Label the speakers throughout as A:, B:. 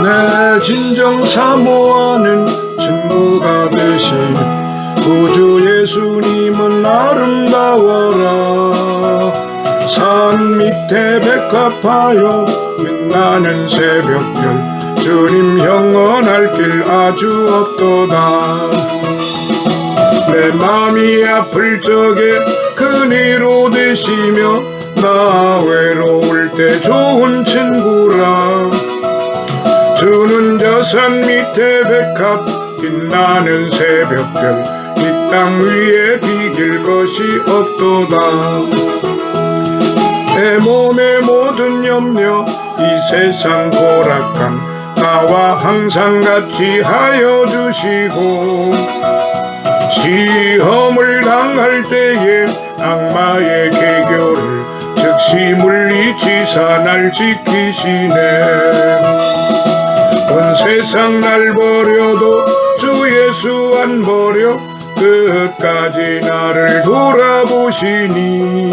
A: 내 진정 사모하는 친구가 되신 구주 예수님은 아름다워라. 산 밑에 백합하여 빛나는 새벽별, 주님 영원할 길 아주 없도다. 내 맘이 아플 적에 그니로 되시며 나 외로울 때 좋은 친구라. 주는 저 산 밑에 백합 빛나는 새벽별, 이 땅 위에 비길 것이 없도다. 내 몸의 모든 염려 이 세상 고락감 나와 항상 같이 하여 주시고, 시험을 당할 때에 악마의 계교를 즉시 물리치사 날 지키시네. 온 세상 날 버려도 주 예수 안 버려 끝까지 나를 돌아보시니.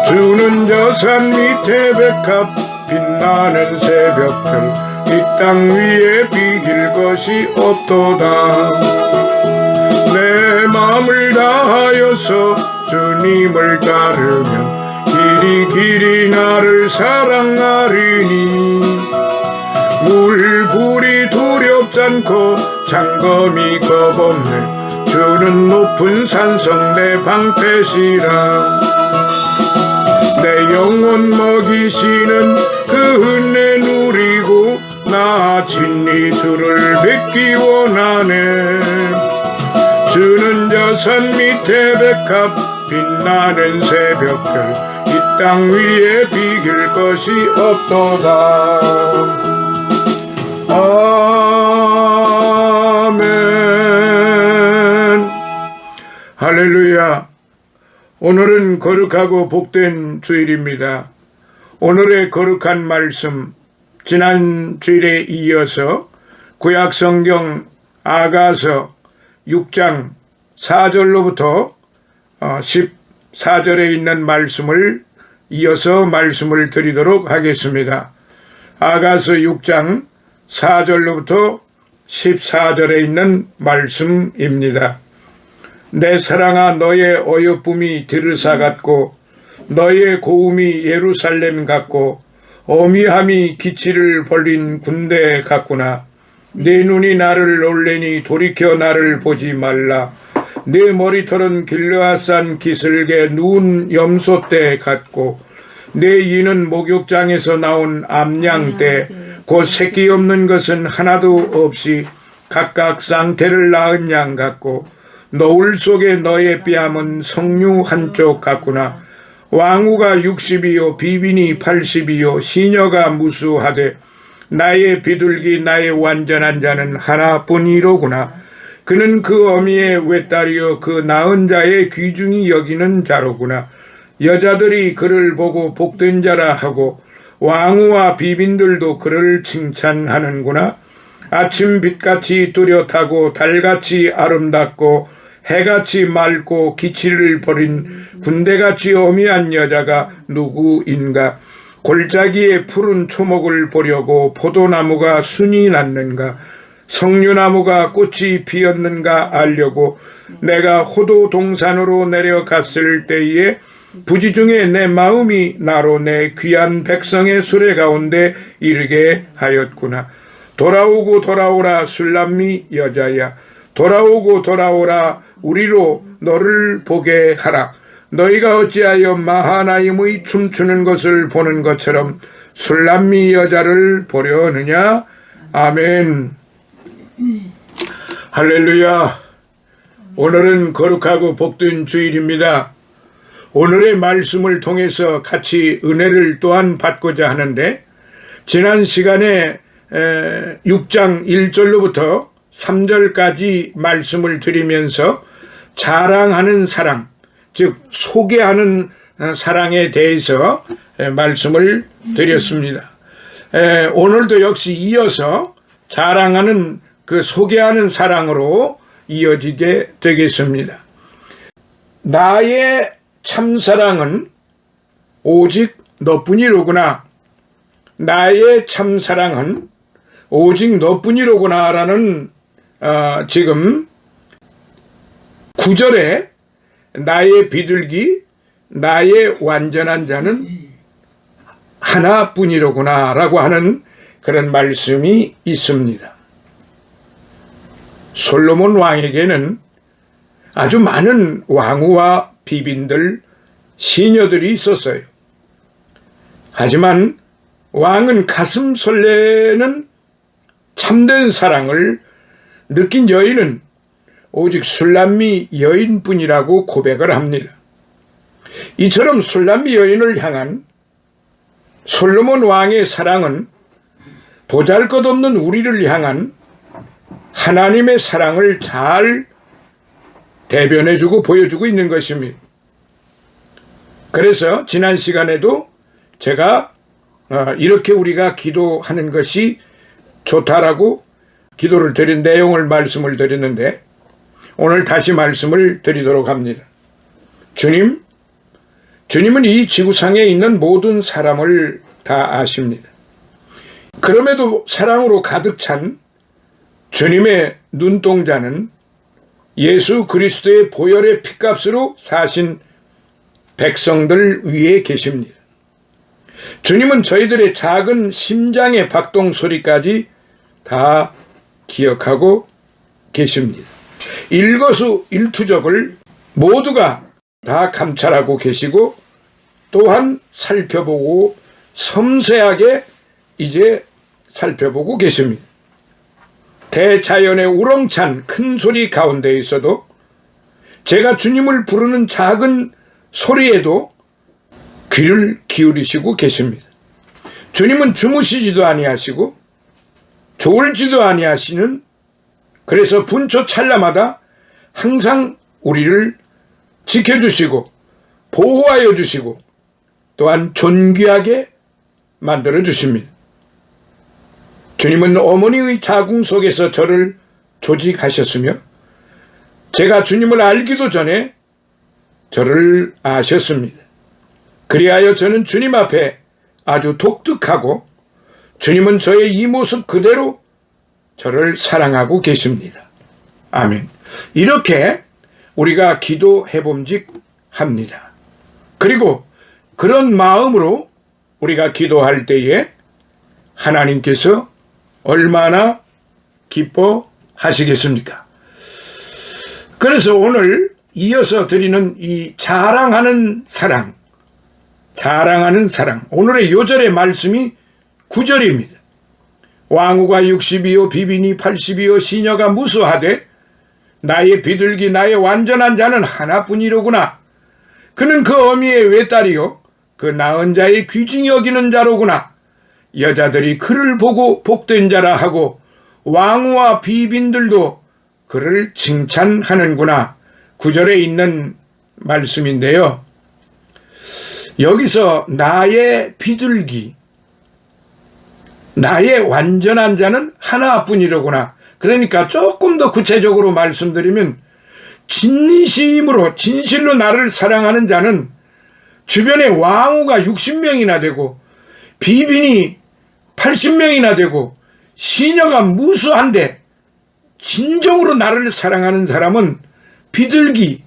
A: 주는 저 산 밑에 백합 빛나는 새벽별, 이 땅 위에 비길 것이 없도다. 내 마음을 다하여서 주님을 따르면 길이 길이 나를 사랑하리니. 물불이 두렵지 않고 장검이 겁없네, 주는 높은 산성 내 방패시라. 내 영혼 먹이시는 그 은혜 누리고 나 친히 주를 뵙기 원하네. 주는 저 산 밑에 백합 빛나는 새벽별, 이 땅 위에 비길 것이 없도다. 아멘. 할렐루야. 오늘은 거룩하고 복된 주일입니다. 오늘의 거룩한 말씀, 지난 주일에 이어서 구약성경 아가서 6장 4절로부터 14절에 있는 말씀을 이어서 말씀을 드리도록 하겠습니다. 아가서 6장 4절로부터 14절에 있는 말씀입니다. 내 사랑아, 너의 어여쁨이 드르사 같고 너의 고움이 예루살렘 같고 어미함이 기치를 벌린 군대 같구나. 내 눈이 나를 놀래니 돌이켜 나를 보지 말라. 내 머리털은 길르앗산 기슭에 누운 염소떼 같고 내 이는 목욕장에서 나온 암양떼, 곧 새끼 없는 것은 하나도 없이 각각 쌍태를 낳은 양 같고 노을 속에 너의 뺨은 석류 한쪽 같구나. 왕후가 60이요 비빈이 80이요 시녀가 무수하되 나의 비둘기 나의 완전한 자는 하나뿐이로구나. 그는 그 어미의 외딸이요 그 낳은 자의 귀중히 여기는 자로구나. 여자들이 그를 보고 복된 자라 하고 왕후와 비빈들도 그를 칭찬하는구나. 아침 빛같이 뚜렷하고 달같이 아름답고 해같이 맑고 기치를 벌인 군대같이 어미한 여자가 누구인가. 골짜기에 푸른 초목을 보려고 포도나무가 순이 났는가. 석류나무가 꽃이 피었는가 알려고 내가 호도 동산으로 내려갔을 때에 부지 중에 내 마음이 나로 내 귀한 백성의 수레 가운데 이르게 하였구나. 돌아오고 돌아오라 술람미 여자야. 돌아오고 돌아오라 우리로 너를 보게 하라. 너희가 어찌하여 마하나임의 춤추는 것을 보는 것처럼 술람미 여자를 보려느냐. 아멘. 할렐루야. 오늘은 거룩하고 복된 주일입니다. 오늘의 말씀을 통해서 같이 은혜를 또한 받고자 하는데, 지난 시간에 6장 1절로부터 3절까지 말씀을 드리면서 자랑하는 사랑, 즉 소개하는 사랑에 대해서 말씀을 드렸습니다. 오늘도 역시 이어서 자랑하는 그 소개하는 사랑으로 이어지게 되겠습니다. 나의 참사랑은 오직 너뿐이로구나. 나의 참사랑은 오직 너뿐이로구나 라는 지금 9절에 나의 비둘기, 나의 완전한 자는 하나뿐이로구나 라고 하는 그런 말씀이 있습니다. 솔로몬 왕에게는 아주 많은 왕후와 비빈들, 시녀들이 있었어요. 하지만 왕은 가슴 설레는 참된 사랑을 느낀 여인은 오직 술람미 여인뿐이라고 고백을 합니다. 이처럼 술람미 여인을 향한 솔로몬 왕의 사랑은 보잘것없는 우리를 향한 하나님의 사랑을 잘 대변해주고 보여주고 있는 것입니다. 그래서 지난 시간에도 제가 이렇게 우리가 기도하는 것이 좋다라고 기도를 드린 내용을 말씀을 드렸는데 오늘 다시 말씀을 드리도록 합니다. 주님은 이 지구상에 있는 모든 사람을 다 아십니다. 그럼에도 사랑으로 가득 찬 주님의 눈동자는 예수 그리스도의 보혈의 피값으로 사신 백성들 위에 계십니다. 주님은 저희들의 작은 심장의 박동 소리까지 다 기억하고 계십니다. 일거수일투족을 모두가 다 감찰하고 계시고 또한 살펴보고 섬세하게 이제 살펴보고 계십니다. 대자연의 우렁찬 큰 소리 가운데 있어도 제가 주님을 부르는 작은 소리에도 귀를 기울이시고 계십니다. 주님은 주무시지도 아니하시고 졸지도 아니하시는, 그래서 분초 찰나마다 항상 우리를 지켜주시고 보호하여 주시고 또한 존귀하게 만들어 주십니다. 주님은 어머니의 자궁 속에서 저를 조직하셨으며 제가 주님을 알기도 전에 저를 아셨습니다. 그리하여 저는 주님 앞에 아주 독특하고 주님은 저의 이 모습 그대로 저를 사랑하고 계십니다. 아멘. 이렇게 우리가 기도해 봄직합니다. 그리고 그런 마음으로 우리가 기도할 때에 하나님께서 얼마나 기뻐하시겠습니까? 그래서 오늘 이어서 드리는 이 자랑하는 사랑, 오늘의 요절의 말씀이 9절입니다. 왕후가 60이요 비빈이 80이요 시녀가 무수하되 나의 비둘기 나의 완전한 자는 하나뿐이로구나. 그는 그 어미의 외딸이요 그 낳은 자의 귀중히 여기는 자로구나. 여자들이 그를 보고 복된 자라 하고 왕후와 비빈들도 그를 칭찬하는구나. 9절에 있는 말씀인데요. 여기서 나의 비둘기, 나의 완전한 자는 하나뿐이로구나. 그러니까 조금 더 구체적으로 말씀드리면 진실로 나를 사랑하는 자는 주변에 왕후가 60명이나 되고 비빈이 80명이나 되고 시녀가 무수한데 진정으로 나를 사랑하는 사람은 비둘기로,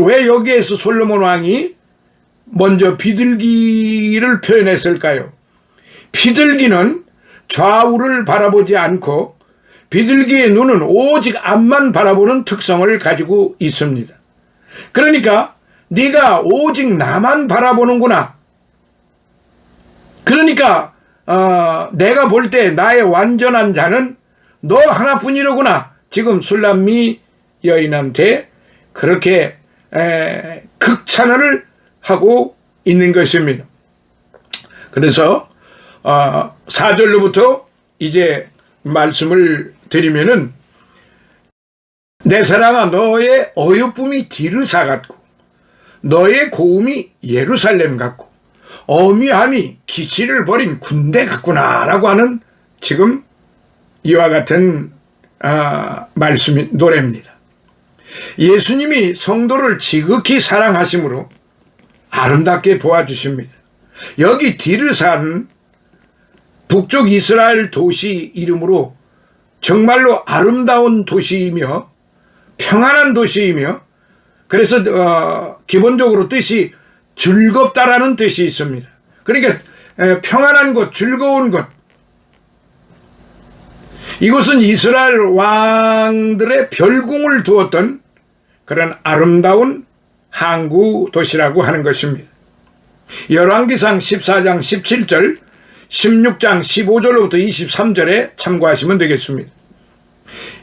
A: 왜 여기에서 솔로몬 왕이 먼저 비둘기를 표현했을까요? 비둘기는 좌우를 바라보지 않고 비둘기의 눈은 오직 앞만 바라보는 특성을 가지고 있습니다. 그러니까 네가 오직 나만 바라보는구나. 그러니까 내가 볼 때 나의 완전한 자는 너 하나뿐이로구나. 지금 술람미 여인한테 그렇게 극찬을 하고 있는 것입니다. 그래서 4절로부터 이제 말씀을 드리면은 내 사랑아 너의 어여쁨이 디르사 같고 너의 고움이 예루살렘 같고 어미함이 기치를 벌인 군대 같구나 라고 하는 지금 이와 같은 노래입니다. 예수님이 성도를 지극히 사랑하심으로 아름답게 보아주십니다. 여기 디르사는 북쪽 이스라엘 도시 이름으로 정말로 아름다운 도시이며 평안한 도시이며, 그래서 기본적으로 뜻이 즐겁다라는 뜻이 있습니다. 그러니까 평안한 곳, 즐거운 곳. 이곳은 이스라엘 왕들의 별궁을 두었던 그런 아름다운 항구 도시라고 하는 것입니다. 열왕기상 14장 17절, 16장 15절로부터 23절에 참고하시면 되겠습니다.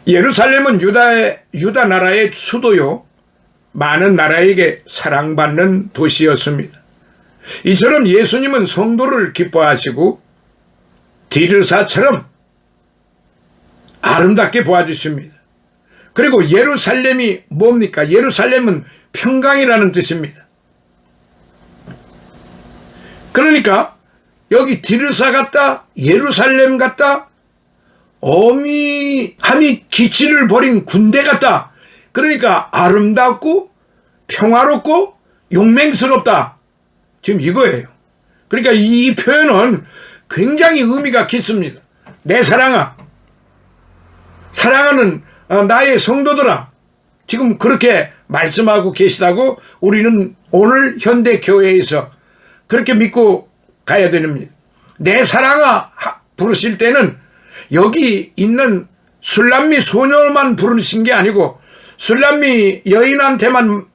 A: 예루살렘은 유다 나라의 수도요, 많은 나라에게 사랑받는 도시였습니다. 이처럼 예수님은 성도를 기뻐하시고 디르사처럼 아름답게 보아주십니다. 그리고 예루살렘이 뭡니까? 예루살렘은 평강이라는 뜻입니다. 그러니까 여기 디르사 같다, 예루살렘 같다, 어미함이 기치를 벌인 군대 같다. 그러니까 아름답고 평화롭고 용맹스럽다. 지금 이거예요. 그러니까 이 표현은 굉장히 의미가 깊습니다. 내 사랑아, 사랑하는 나의 성도들아, 지금 그렇게 말씀하고 계시다고 우리는 오늘 현대 교회에서 그렇게 믿고 가야 됩니다. 내 사랑아 부르실 때는 여기 있는 술람미 소녀만 부르신 게 아니고 술람미 여인한테만,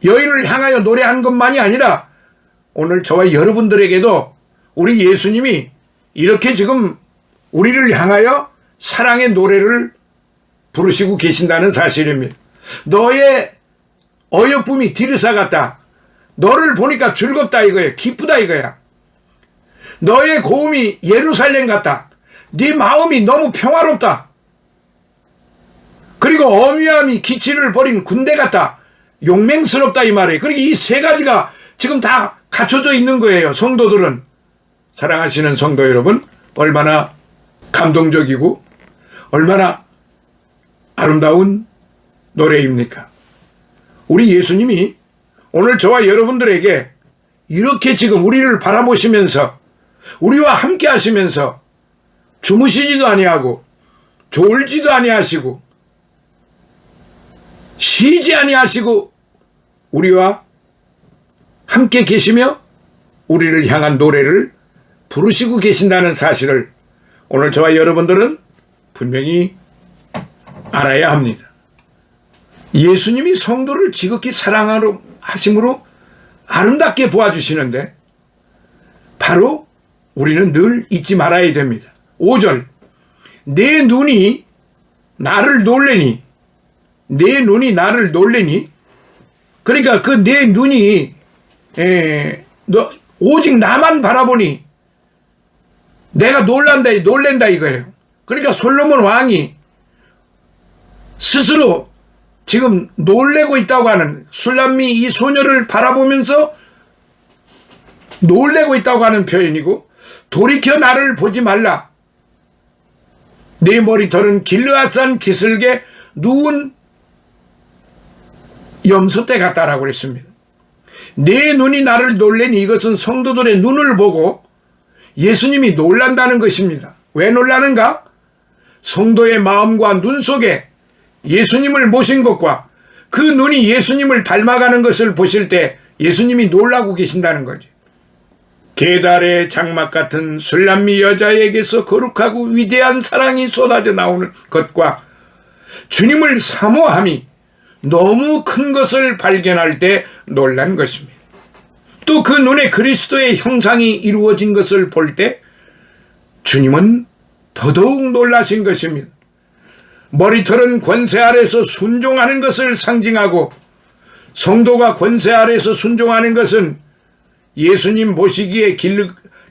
A: 여인을 향하여 노래한 것만이 아니라 오늘 저와 여러분들에게도 우리 예수님이 이렇게 지금 우리를 향하여 사랑의 노래를 부르시고 계신다는 사실입니다. 너의 어여쁨이 디르사 같다. 너를 보니까 즐겁다 이거예요. 기쁘다 이거야. 너의 고음이 예루살렘 같다. 네 마음이 너무 평화롭다. 그리고 어미함이 기치를 벌인 군대 같다. 용맹스럽다 이 말이에요. 그러니까 이 세 가지가 지금 다 갖춰져 있는 거예요. 성도들은. 사랑하시는 성도 여러분, 얼마나 감동적이고 얼마나 아름다운 노래입니까? 우리 예수님이 오늘 저와 여러분들에게 이렇게 지금 우리를 바라보시면서 우리와 함께 하시면서 주무시지도 아니하고 졸지도 아니하시고 쉬지 아니하시고 우리와 함께 계시며 우리를 향한 노래를 부르시고 계신다는 사실을 오늘 저와 여러분들은 분명히 알아야 합니다. 예수님이 성도를 지극히 사랑하심으로 아름답게 보아주시는데 바로 우리는 늘 잊지 말아야 됩니다. 5절, 내 눈이 나를 놀래니, 내 눈이 나를 놀래니, 그러니까 그 내 눈이 오직 나만 바라보니 내가 놀란다 이거예요. 그러니까 솔로몬 왕이 스스로 지금 놀래고 있다고 하는, 술람미 이 소녀를 바라보면서 놀래고 있다고 하는 표현이고, 돌이켜 나를 보지 말라. 내 머리털은 길르앗산 기슭에 누운 염소떼 같다라고 그랬습니다. 내 눈이 나를 놀래니, 이것은 성도들의 눈을 보고 예수님이 놀란다는 것입니다. 왜 놀라는가? 성도의 마음과 눈 속에 예수님을 모신 것과 그 눈이 예수님을 닮아가는 것을 보실 때 예수님이 놀라고 계신다는 거죠. 게달의 장막 같은 술람미 여자에게서 거룩하고 위대한 사랑이 쏟아져 나오는 것과 주님을 사모함이 너무 큰 것을 발견할 때 놀란 것입니다. 또 그 눈에 그리스도의 형상이 이루어진 것을 볼 때 주님은 더더욱 놀라신 것입니다. 머리털은 권세 아래서 순종하는 것을 상징하고, 성도가 권세 아래서 순종하는 것은 예수님 보시기에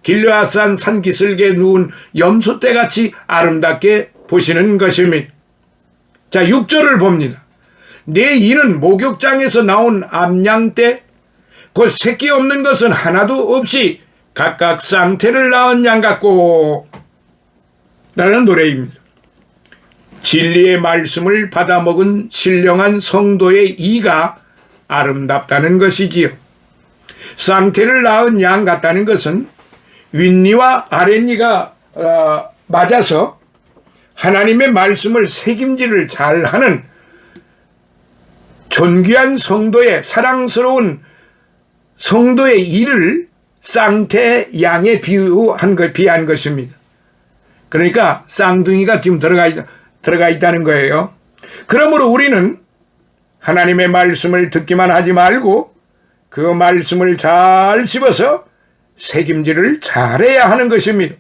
A: 길르앗산 산기슭에 누운 염소떼같이 아름답게 보시는 것입니다. 자, 6절을 봅니다. 내 이는 목욕장에서 나온 암양떼, 곧 새끼 없는 것은 하나도 없이 각각 쌍태를 낳은 양 같고, 라는 노래입니다. 진리의 말씀을 받아먹은 신령한 성도의 이가 아름답다는 것이지요. 쌍태를 낳은 양 같다는 것은 윗니와 아랫니가 맞아서 하나님의 말씀을 책임질을 잘하는 존귀한 성도의, 사랑스러운 성도의 이를 쌍태 양에 비한 것입니다. 그러니까 쌍둥이가 지금 들어가 있다는 거예요. 그러므로 우리는 하나님의 말씀을 듣기만 하지 말고 그 말씀을 잘 씹어서 책임질을 잘해야 하는 것입니다.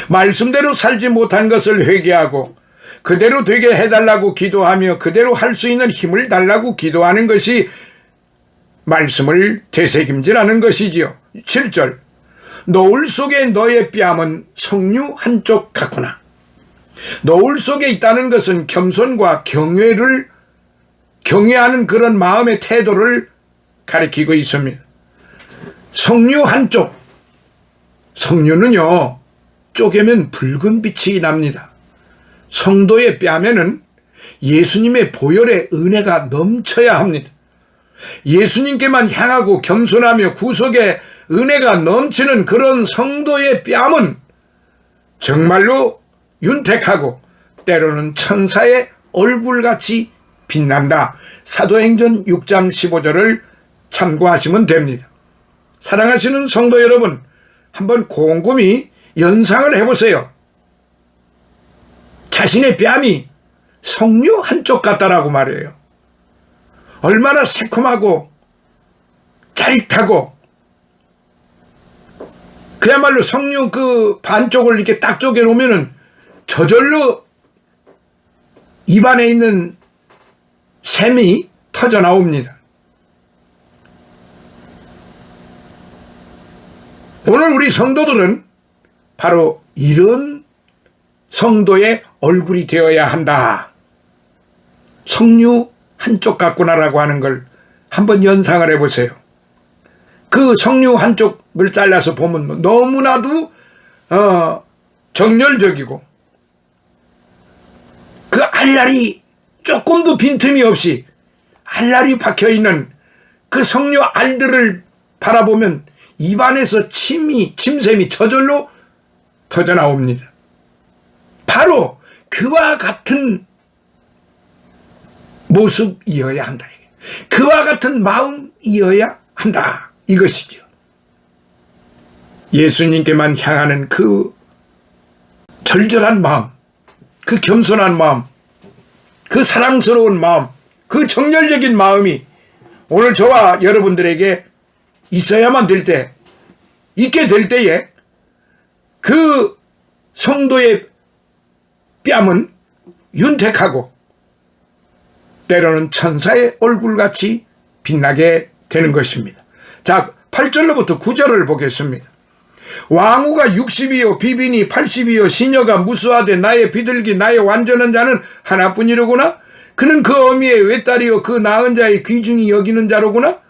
A: 말씀대로 살지 못한 것을 회개하고 그대로 되게 해달라고 기도하며 그대로 할 수 있는 힘을 달라고 기도하는 것이 말씀을 되새김질하는 것이지요. 7절, 노을 속에 너의 뺨은 석류 한쪽 같구나. 노을 속에 있다는 것은 겸손과 경외하는 그런 마음의 태도를 가리키고 있습니다. 석류 한쪽, 석류는요 쪼개면 붉은 빛이 납니다. 성도의 뺨에는 예수님의 보혈의 은혜가 넘쳐야 합니다. 예수님께만 향하고 겸손하며 구속의 은혜가 넘치는 그런 성도의 뺨은 정말로 윤택하고 때로는 천사의 얼굴같이 빛난다. 사도행전 6장 15절을 참고하시면 됩니다. 사랑하시는 성도 여러분, 한번 곰곰이 연상을 해보세요. 자신의 뺨이 석류 한쪽 같다라고 말해요. 얼마나 새콤하고 짜릿하고 그야말로 석류 그 반쪽을 이렇게 딱 쪼개 놓으면은 저절로 입안에 있는 샘이 터져 나옵니다. 오늘 우리 성도들은 바로 이런 성도의 얼굴이 되어야 한다. 석류 한쪽 같구나라고 하는 걸 한번 연상을 해보세요. 그 석류 한쪽을 잘라서 보면 너무나도 정열적이고 그 알알이 조금도 빈틈이 없이 알알이 박혀있는 그 석류 알들을 바라보면 입안에서 침샘이 저절로 터져나옵니다. 바로 그와 같은 모습이어야 한다. 그와 같은 마음이어야 한다. 이것이죠. 예수님께만 향하는 그 절절한 마음, 그 겸손한 마음, 그 사랑스러운 마음, 그 정열적인 마음이 오늘 저와 여러분들에게 있어야만 될 때, 있게 될 때에 그 성도의 뺨은 윤택하고 때로는 천사의 얼굴같이 빛나게 되는 것입니다. 자, 8절로부터 9절을 보겠습니다. 왕후가 60이요 비빈이 80이요 시녀가 무수하되 나의 비둘기 나의 완전한 자는 하나뿐이로구나. 그는 그 어미의 외딸이요 그 낳은 자의 귀중히 여기는 자로구나.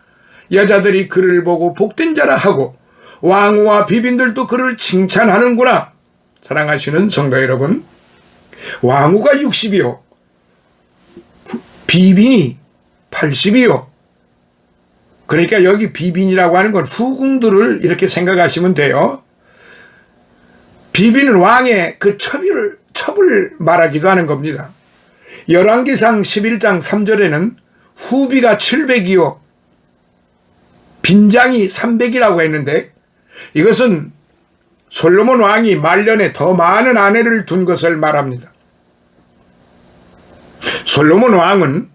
A: 여자들이 그를 보고 복된 자라 하고 왕후와 비빈들도 그를 칭찬하는구나. 사랑하시는 성도 여러분, 왕후가 60이요 비빈이 80이요. 그러니까 여기 비빈이라고 하는 건 후궁들을 이렇게 생각하시면 돼요. 비빈은 왕의 그 첩을 말하기도 하는 겁니다. 열왕기상 11장 3절에는 후비가 700이요 빈장이 300이라고 했는데 이것은 솔로몬 왕이 말년에 더 많은 아내를 둔 것을 말합니다. 솔로몬 왕은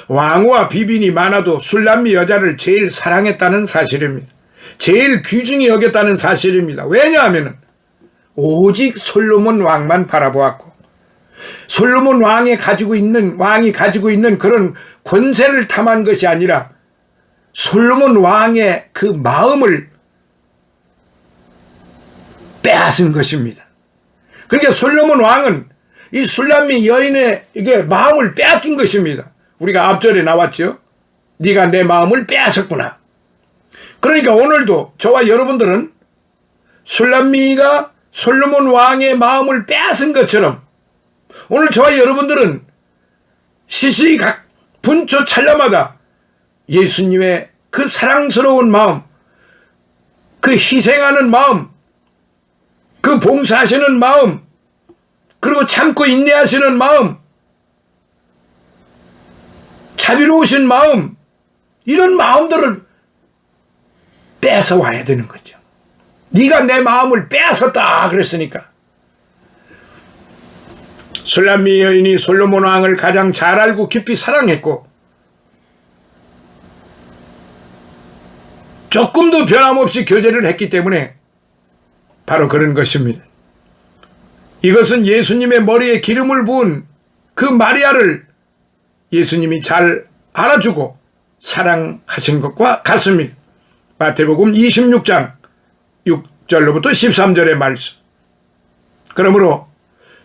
A: 왕후와 비빈이 많아도 술람미 여자를 제일 사랑했다는 사실입니다. 제일 귀중히 여겼다는 사실입니다. 왜냐하면 오직 솔로몬 왕만 바라보았고 솔로몬 왕이 가지고 있는 그런 권세를 탐한 것이 아니라 솔로몬 왕의 그 마음을 빼앗은 것입니다. 그러니까 솔로몬 왕은 이 술람미 여인의 이게 마음을 빼앗긴 것입니다. 우리가 앞절에 나왔죠. 네가 내 마음을 빼앗았구나. 그러니까 오늘도 저와 여러분들은 술람미가 솔로몬 왕의 마음을 빼앗은 것처럼 오늘 저와 여러분들은 시시각 분초 찰나마다 예수님의 그 사랑스러운 마음, 그 희생하는 마음, 그 봉사하시는 마음, 그리고 참고 인내하시는 마음, 자비로우신 마음, 이런 마음들을 뺏어와야 되는 거죠. 네가 내 마음을 빼앗았다 그랬으니까. 술람미 여인이 솔로몬 왕을 가장 잘 알고 깊이 사랑했고 조금도 변함없이 교제를 했기 때문에 바로 그런 것입니다. 이것은 예수님의 머리에 기름을 부은 그 마리아를 예수님이 잘 알아주고 사랑하신 것과 같습니다. 마태복음 26장 6절로부터 13절의 말씀. 그러므로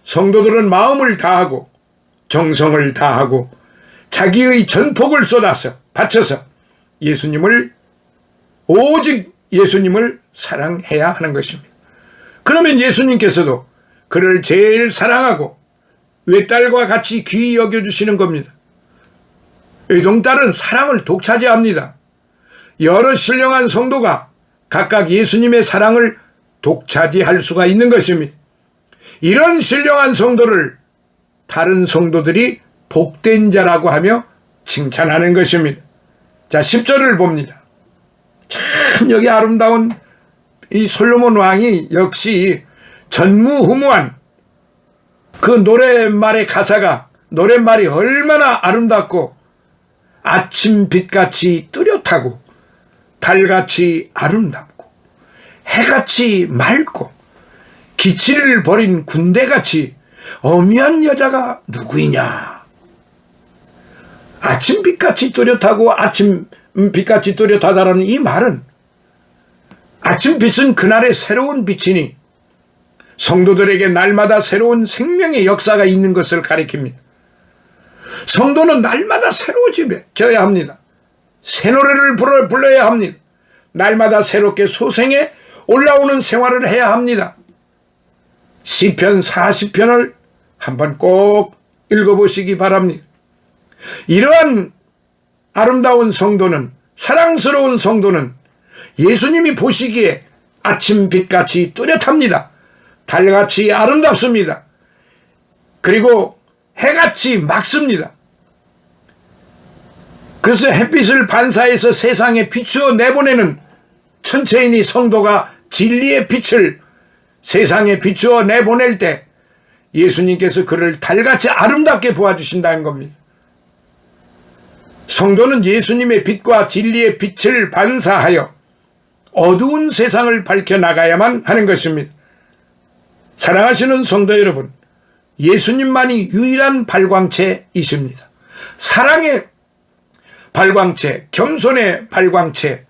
A: 성도들은 마음을 다하고 정성을 다하고 자기의 전폭을 쏟아서 바쳐서 오직 예수님을 사랑해야 하는 것입니다. 그러면 예수님께서도 그를 제일 사랑하고 외딸과 같이 귀히 여겨주시는 겁니다. 외동딸은 사랑을 독차지합니다. 여러 신령한 성도가 각각 예수님의 사랑을 독차지할 수가 있는 것입니다. 이런 신령한 성도를 다른 성도들이 복된 자라고 하며 칭찬하는 것입니다. 자, 10절을 봅니다. 참 여기 아름다운 이 솔로몬 왕이 역시 전무후무한 그 노랫말의 가사가, 노랫말이 얼마나 아름답고 아침빛같이 뚜렷하고 달같이 아름답고 해같이 맑고 기치를 버린 군대같이 어미한 여자가 누구이냐. 아침빛같이 뚜렷하고 아침빛같이 뚜렷하다라는 이 말은 아침빛은 그날의 새로운 빛이니 성도들에게 날마다 새로운 생명의 역사가 있는 것을 가리킵니다. 성도는 날마다 새로워져야 합니다. 새 노래를 불러야 합니다. 날마다 새롭게 소생해 올라오는 생활을 해야 합니다. 시편 40편을 한번 꼭 읽어보시기 바랍니다. 이러한 아름다운 성도는, 사랑스러운 성도는 예수님이 보시기에 아침빛같이 뚜렷합니다. 달같이 아름답습니다. 그리고 해같이 맑습니다. 그래서 햇빛을 반사해서 세상에 비추어 내보내는 천체인이 성도가 진리의 빛을 세상에 비추어 내보낼 때 예수님께서 그를 달같이 아름답게 보아주신다는 겁니다. 성도는 예수님의 빛과 진리의 빛을 반사하여 어두운 세상을 밝혀나가야만 하는 것입니다. 사랑하시는 성도 여러분, 예수님만이 유일한 발광체이십니다. 사랑의 발광체, 겸손의 발광체,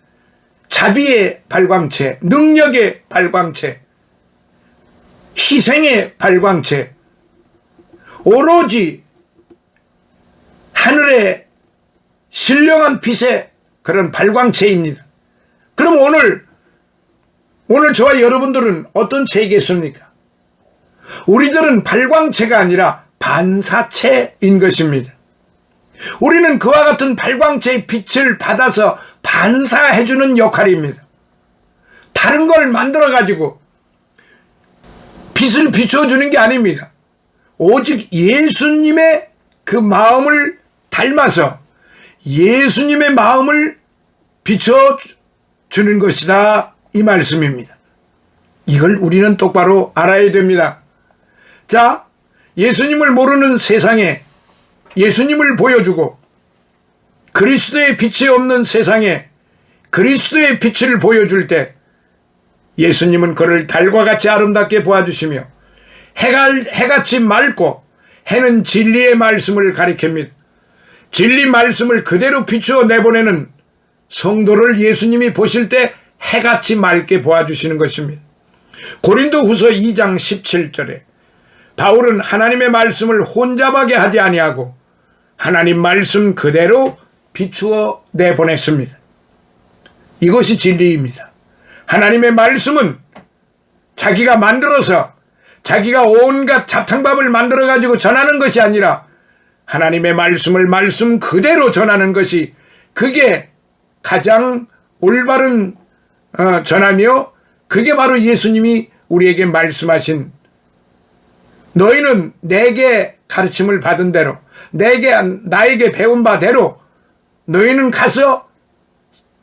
A: 자비의 발광체, 능력의 발광체, 희생의 발광체, 오로지 하늘의 신령한 빛의 그런 발광체입니다. 그럼 오늘 저와 여러분들은 어떤 체이겠습니까? 우리들은 발광체가 아니라 반사체인 것입니다. 우리는 그와 같은 발광체의 빛을 받아서 반사해주는 역할입니다. 다른 걸 만들어가지고 빛을 비춰주는 게 아닙니다. 오직 예수님의 그 마음을 닮아서 예수님의 마음을 비춰주는 것이다, 이 말씀입니다. 이걸 우리는 똑바로 알아야 됩니다. 자, 예수님을 모르는 세상에 예수님을 보여주고 그리스도의 빛이 없는 세상에 그리스도의 빛을 보여줄 때 예수님은 그를 달과 같이 아름답게 보아주시며 해같이 맑고 해는 진리의 말씀을 가리킵니다. 진리 말씀을 그대로 비추어 내보내는 성도를 예수님이 보실 때 해같이 맑게 보아주시는 것입니다. 고린도후서 2장 17절에 바울은 하나님의 말씀을 혼잡하게 하지 아니하고 하나님 말씀 그대로 비추어 내보냈습니다. 이것이 진리입니다. 하나님의 말씀은 자기가 만들어서 자기가 온갖 잡탕밥을 만들어가지고 전하는 것이 아니라 하나님의 말씀을 말씀 그대로 전하는 것이, 그게 가장 올바른 전하며, 그게 바로 예수님이 우리에게 말씀하신, 너희는 내게 가르침을 받은 대로, 나에게 배운 바대로 너희는 가서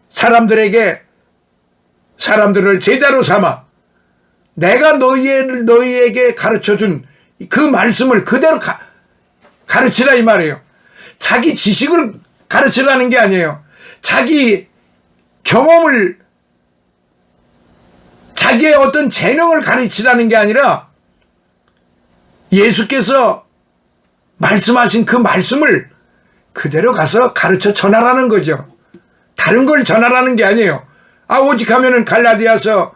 A: 사람들을 제자로 삼아 내가 너희에게 가르쳐준 그 말씀을 그대로 가르치라, 이 말이에요. 자기 지식을 가르치라는 게 아니에요. 자기 경험을, 자기의 어떤 재능을 가르치라는 게 아니라 예수께서 말씀하신 그 말씀을 그대로 가서 가르쳐 전하라는 거죠. 다른 걸 전하라는 게 아니에요. 오직 하면은 갈라디아서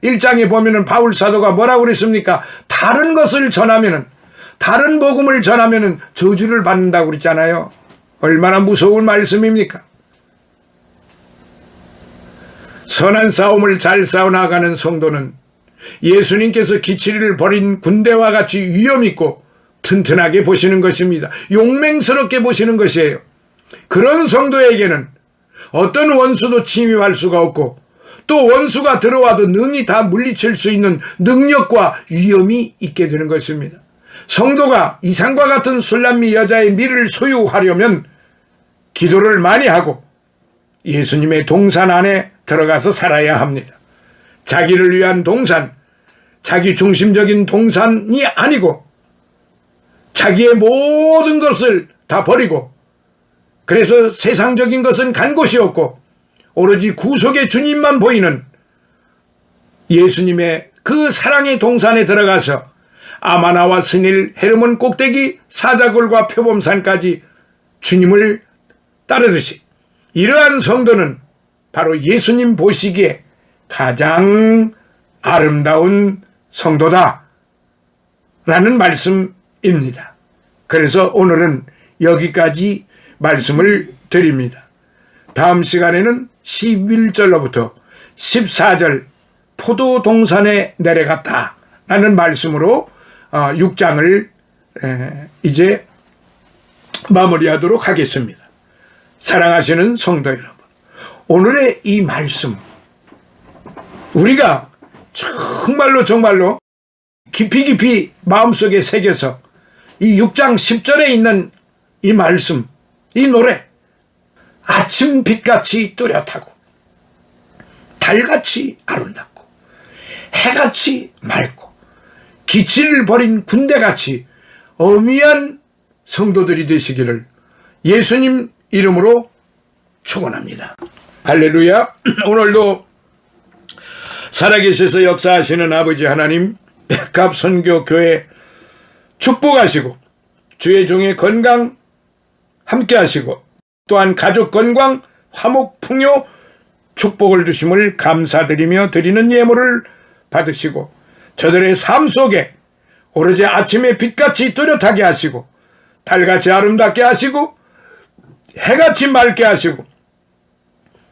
A: 1장에 보면은 바울 사도가 뭐라고 그랬습니까? 다른 것을 전하면은, 다른 복음을 전하면은 저주를 받는다고 그랬잖아요. 얼마나 무서운 말씀입니까? 선한 싸움을 잘 싸워나가는 성도는 예수님께서 기치리를 벌인 군대와 같이 위엄있고 튼튼하게 보시는 것입니다. 용맹스럽게 보시는 것이에요. 그런 성도에게는 어떤 원수도 침입할 수가 없고, 또 원수가 들어와도 능히 다 물리칠 수 있는 능력과 위엄이 있게 되는 것입니다. 성도가 이상과 같은 술람미 여자의 미를 소유하려면 기도를 많이 하고 예수님의 동산 안에 들어가서 살아야 합니다. 자기를 위한 동산, 자기 중심적인 동산이 아니고 자기의 모든 것을 다 버리고, 그래서 세상적인 것은 간 곳이 없고 오로지 구속의 주님만 보이는 예수님의 그 사랑의 동산에 들어가서 아마나와 스닐, 헤르몬 꼭대기, 사자골과 표범산까지 주님을 따르듯이, 이러한 성도는 바로 예수님 보시기에 가장 아름다운 성도다 라는 말씀입니다. 그래서 오늘은 여기까지 말씀을 드립니다. 다음 시간에는 11절로부터 14절 포도동산에 내려갔다 라는 말씀으로 6장을 이제 마무리하도록 하겠습니다. 사랑하시는 성도 여러분, 오늘의 이 말씀, 우리가 정말로 깊이 마음속에 새겨서 이 6장 10절에 있는 이 말씀, 이 노래, 아침 빛같이 뚜렷하고 달같이 아름답고 해같이 맑고 기치를 벌인 군대같이 어미한 성도들이 되시기를 예수님 이름으로 축원합니다. 할렐루야. 오늘도 살아계셔서 역사하시는 아버지 하나님, 백합 선교교회 축복하시고 주의 종의 건강 함께 하시고, 또한 가족 건강, 화목, 풍요, 축복을 주심을 감사드리며 드리는 예물을 받으시고, 저들의 삶 속에 오로지 아침의 빛같이 뚜렷하게 하시고, 달같이 아름답게 하시고, 해같이 맑게 하시고,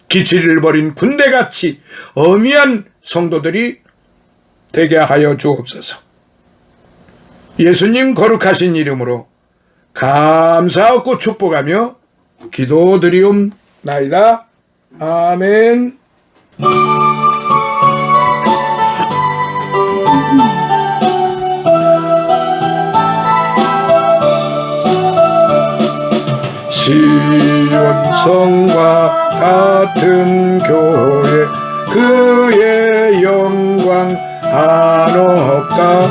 A: 기치를 벌인 군대같이 어미한 성도들이 되게 하여 주옵소서. 예수님 거룩하신 이름으로 감사하고 축복하며 기도드리옵나이다. 아멘. 시온성과 같은 교회, 그의 영광 한없다.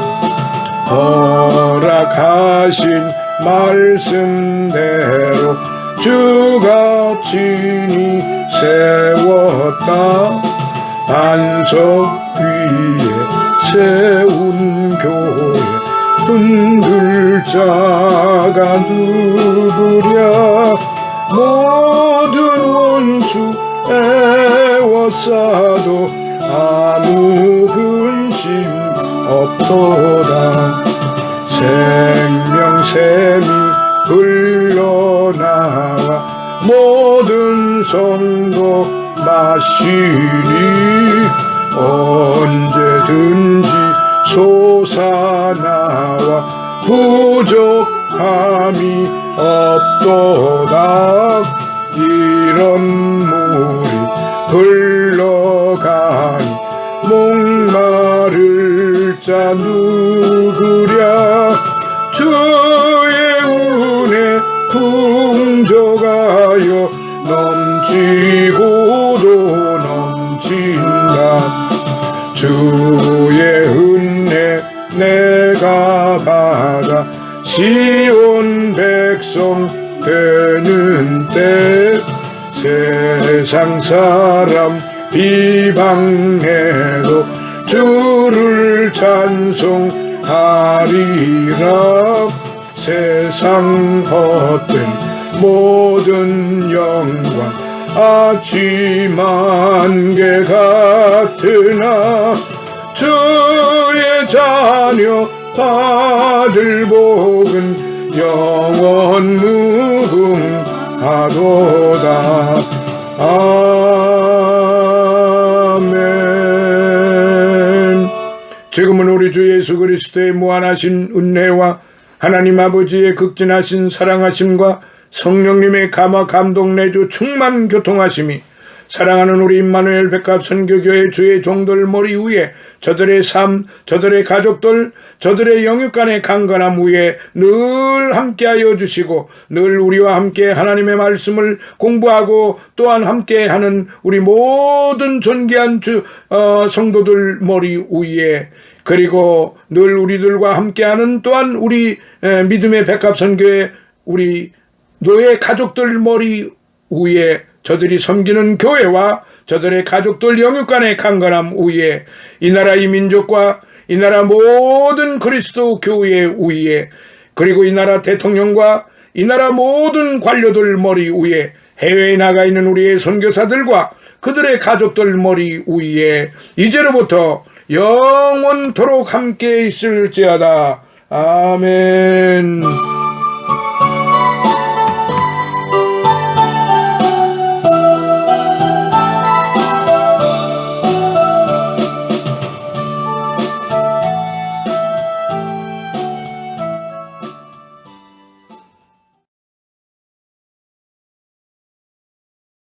A: 허락하신 말씀대로 주가 친히 세웠다. 반석 위에 세운 교회, 흔들 자가 누구랴. 모든 원수 애워싸도 아무 근심 없도다. 생명샘이 흘러나와 모든 성도 마시니 언제든지 솟아 사나와 부족함이 없도다. 이런 물이 흘러가니 목마를 자 누구랴. 주의 은혜 풍족하여 넘치고도 넘친다. 주의 은혜 내가 받아 시온 백성 되는 때 세상 사람 비방해도 주를 찬송하리라. 세상 헛된 모든 영광 아침 안개 같으나 주의 자녀 받을 복은 영원 무궁하도다. 아멘. 지금은 우리 주 예수 그리스도의 무한하신 은혜와 하나님 아버지의 극진하신 사랑하심과 성령님의 감화 감동 내주 충만 교통하심이 사랑하는 우리 임마누엘 백합 선교교회 주의 종들 머리 위에 저들의 삶, 저들의 가족들, 저들의 영육간의 강건함 위에 늘 함께하여 주시고 늘 우리와 함께 하나님의 말씀을 공부하고 또한 함께하는 우리 모든 존귀한 성도들 머리 위에 그리고 늘 우리들과 함께하는 또한 우리 믿음의 백합 선교회 우리 노예 가족들 머리 위에 저들이 섬기는 교회와 저들의 가족들 영육간의 강건함 위에 이 나라 이 민족과 이 나라 모든 그리스도 교회 위에 그리고 이 나라 대통령과 이 나라 모든 관료들 머리 위에 해외에 나가 있는 우리의 선교사들과 그들의 가족들 머리 위에 이제로부터 영원토록 함께 있을지어다. 아멘.